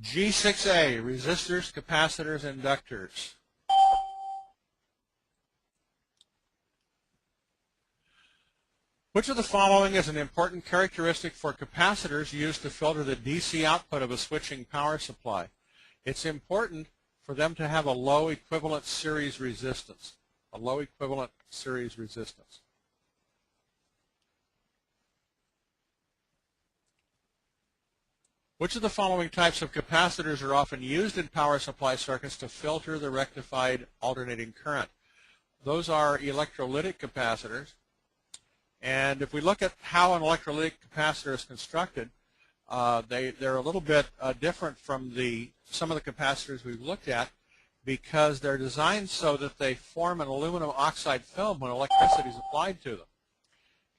G6A, resistors, capacitors, inductors. Which of the following is an important characteristic for capacitors used to filter the DC output of a switching power supply? It's important for them to have a low equivalent series resistance. A low equivalent series resistance. Which of the following types of capacitors are often used in power supply circuits to filter the rectified alternating current? Those are electrolytic capacitors. And if we look at how an electrolytic capacitor is constructed, they're a little bit different from some of the capacitors we've looked at because they're designed so that they form an aluminum oxide film when electricity is applied to them.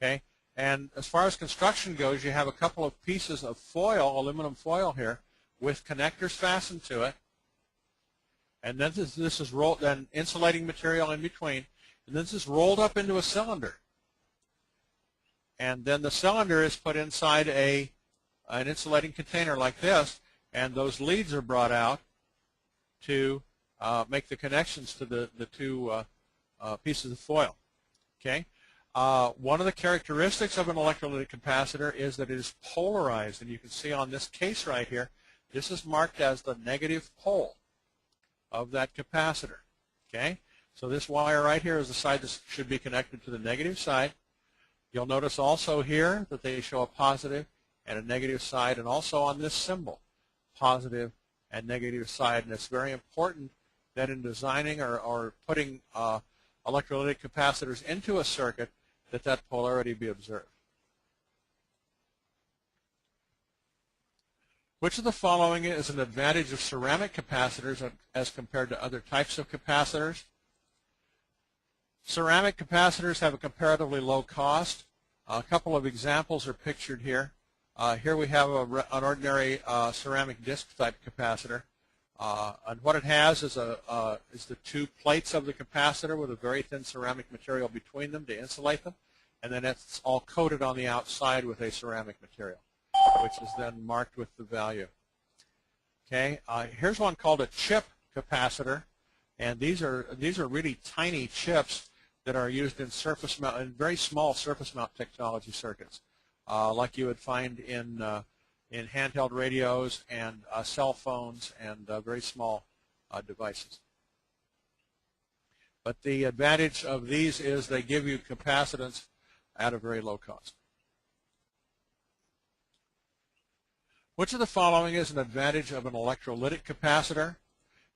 Okay? And as far as construction goes, you have a couple of pieces of foil, aluminum foil here, with connectors fastened to it. And then this is rolled, then insulating material in between. And this is rolled up into a cylinder. And then the cylinder is put inside an insulating container like this, and those leads are brought out to make the connections to the two pieces of foil. Okay? One of the characteristics of an electrolytic capacitor is that it is polarized, and you can see on this case right here, this is marked as the negative pole of that capacitor. Okay? So this wire right here is the side that should be connected to the negative side. You'll notice also here that they show a positive and a negative side, and also on this symbol, positive and negative side. And it's very important that in designing or putting electrolytic capacitors into a circuit that polarity be observed. Which of the following is an advantage of ceramic capacitors as compared to other types of capacitors? Ceramic capacitors have a comparatively low cost. A couple of examples are pictured here. Here we have an ordinary ceramic disc type capacitor. And what it has is the two plates of the capacitor with a very thin ceramic material between them to insulate them. And then it's all coated on the outside with a ceramic material, which is then marked with the value. Okay, here's one called a chip capacitor. And these are really tiny chips that are used in surface mount, in very small surface mount technology circuits, like you would find in handheld radios and cell phones and very small devices. But the advantage of these is they give you capacitance at a very low cost. Which of the following is an advantage of an electrolytic capacitor?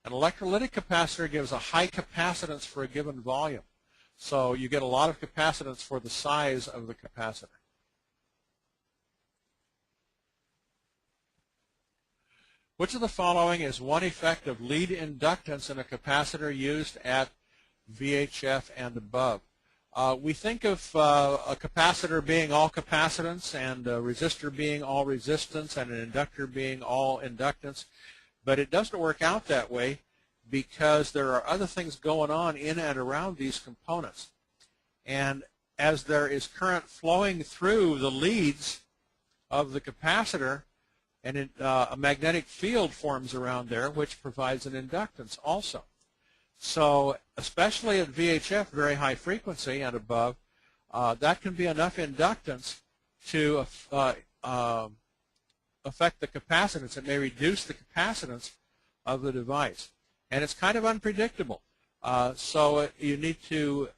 An electrolytic capacitor gives a high capacitance for a given volume. So you get a lot of capacitance for the size of the capacitor. Which of the following is one effect of lead inductance in a capacitor used at VHF and above? We think of a capacitor being all capacitance and a resistor being all resistance and an inductor being all inductance, but it doesn't work out that way because there are other things going on in and around these components. And as there is current flowing through the leads of the capacitor, and a magnetic field forms around there which provides an inductance also. So especially at VHF, very high frequency and above, that can be enough inductance to affect the capacitance. It may reduce the capacitance of the device. And it's kind of unpredictable. So you need to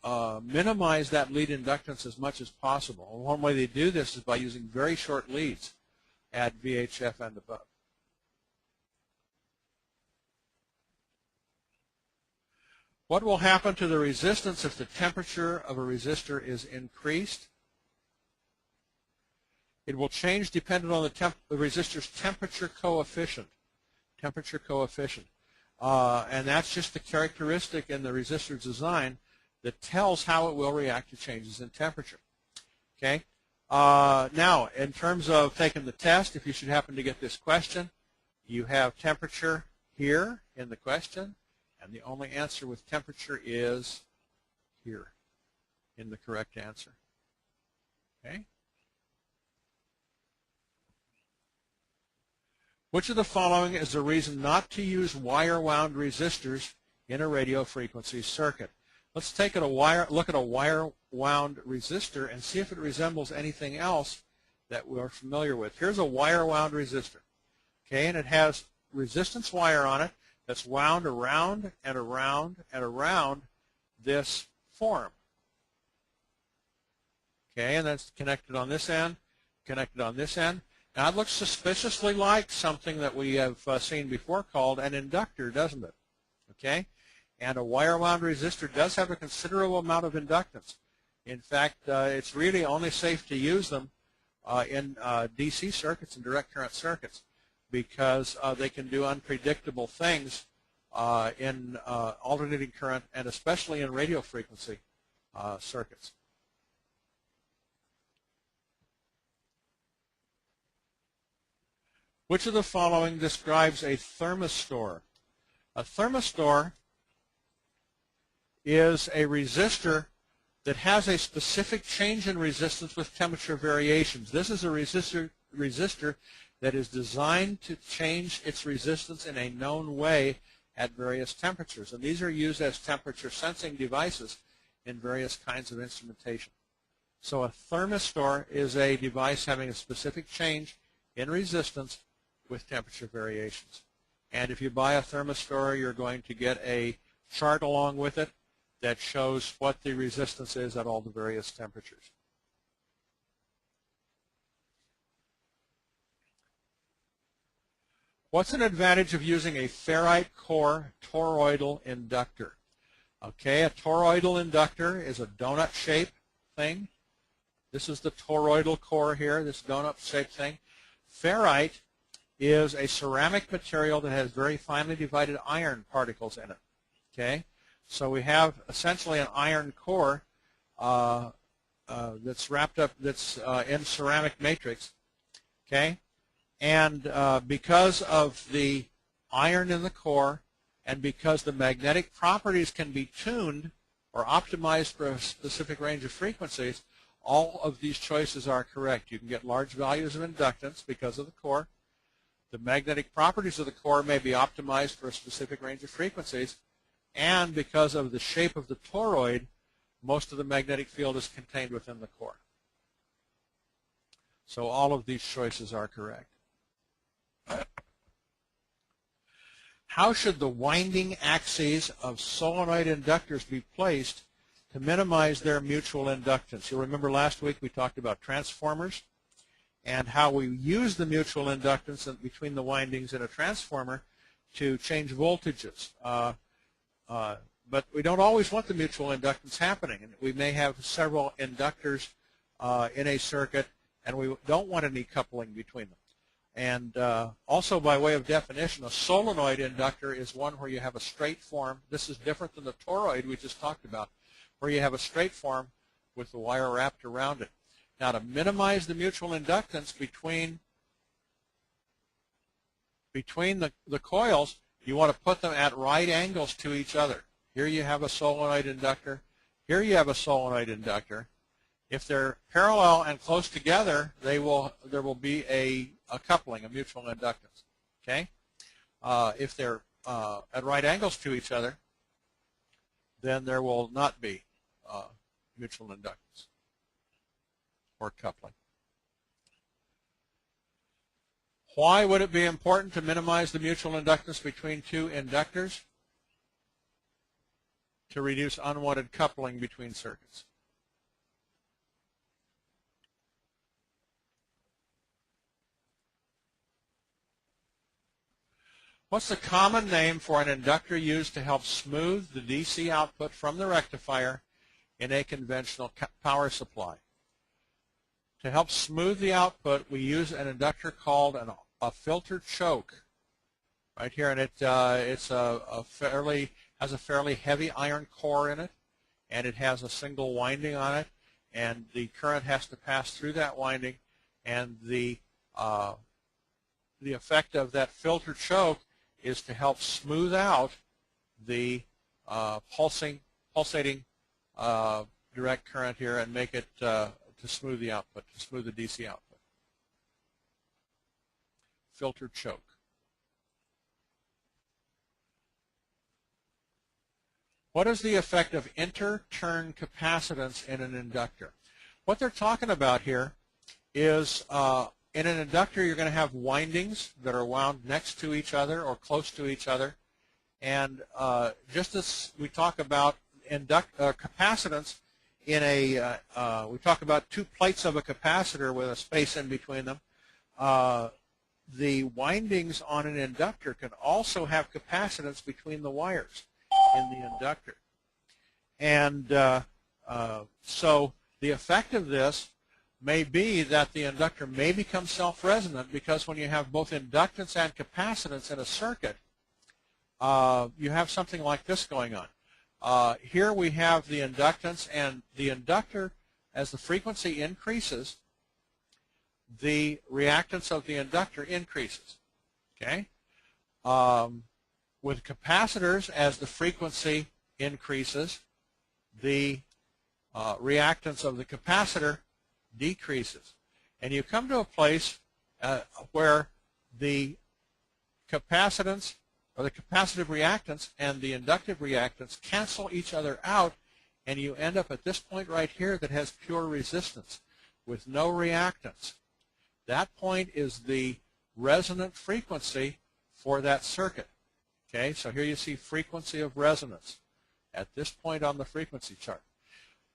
minimize that lead inductance as much as possible. And one way they do this is by using very short leads at VHF and above. What will happen to the resistance if the temperature of a resistor is increased? It will change depending on the resistor's temperature coefficient. Temperature coefficient. And that's just the characteristic in the resistor's design that tells how it will react to changes in temperature. Okay. Now, in terms of taking the test, if you should happen to get this question, you have temperature here in the question, and the only answer with temperature is here in the correct answer. Okay. Which of the following is the reason not to use wire-wound resistors in a radio frequency circuit? Let's take look at a wire-wound resistor and see if it resembles anything else that we're familiar with. Here's a wire-wound resistor, okay, and it has resistance wire on it that's wound around and around and around this form. Okay, and that's connected on this end, connected on this end. Now it looks suspiciously like something that we have seen before called an inductor, doesn't it? Okay, and a wire-wound resistor does have a considerable amount of inductance. In fact, it's really only safe to use them in DC circuits and direct current circuits because they can do unpredictable things in alternating current and especially in radio frequency circuits. Which of the following describes a thermistor? A thermistor is a resistor that has a specific change in resistance with temperature variations. This is a resistor that is designed to change its resistance in a known way at various temperatures. And these are used as temperature sensing devices in various kinds of instrumentation. So a thermistor is a device having a specific change in resistance with temperature variations. And if you buy a thermistor, you're going to get a chart along with it that shows what the resistance is at all the various temperatures. What's an advantage of using a ferrite core toroidal inductor? Okay, a toroidal inductor is a donut-shaped thing. This is the toroidal core here, this donut-shaped thing. Ferrite is a ceramic material that has very finely divided iron particles in it. Okay, so we have essentially an iron core that's wrapped up, that's in ceramic matrix. Okay, and because of the iron in the core and because the magnetic properties can be tuned or optimized for a specific range of frequencies, all of these choices are correct. You can get large values of inductance because of the core. The magnetic properties of the core may be optimized for a specific range of frequencies, and because of the shape of the toroid, most of the magnetic field is contained within the core. So all of these choices are correct. How should the winding axes of solenoid inductors be placed to minimize their mutual inductance? You'll remember last week we talked about transformers and how we use the mutual inductance between the windings in a transformer to change voltages. But we don't always want the mutual inductance happening. And we may have several inductors in a circuit, and we don't want any coupling between them. And also, by way of definition, a solenoid inductor is one where you have a straight form. This is different than the toroid we just talked about, where you have a straight form with the wire wrapped around it. Now, to minimize the mutual inductance between the coils, you want to put them at right angles to each other. Here you have a solenoid inductor. Here you have a solenoid inductor. If they're parallel and close together, there will be a coupling, a mutual inductance. Okay? If they're at right angles to each other, then there will not be mutual inductance or coupling. Why would it be important to minimize the mutual inductance between two inductors? To reduce unwanted coupling between circuits. What's the common name for an inductor used to help smooth the DC output from the rectifier in a conventional power supply? To help smooth the output, we use an inductor called a filter choke. Right here, and has a fairly heavy iron core in it, and it has a single winding on it, and the current has to pass through that winding, and the effect of that filter choke is to help smooth out the pulsating direct current here and make it to smooth the output, to smooth the DC output. Filter choke. What is the effect of inter-turn capacitance in an inductor? What they're talking about here is in an inductor you're going to have windings that are wound next to each other or close to each other. And just as we talk about capacitance in a, we talk about two plates of a capacitor with a space in between them, the windings on an inductor can also have capacitance between the wires in the inductor. And so the effect of this may be that the inductor may become self-resonant, because when you have both inductance and capacitance in a circuit, you have something like this going on. Here we have the inductance, and the inductor, as the frequency increases, the reactance of the inductor increases. Okay? With capacitors, as the frequency increases, the reactance of the capacitor decreases. And you come to a place where the capacitance, or the capacitive reactance, and the inductive reactance cancel each other out, and you end up at this point right here that has pure resistance with no reactance. That point is the resonant frequency for that circuit. Okay, so here you see frequency of resonance at this point on the frequency chart.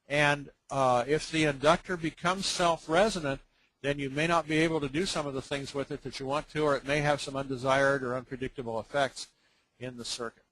And if the inductor becomes self-resonant, then you may not be able to do some of the things with it that you want to, or it may have some undesired or unpredictable effects in the circuit.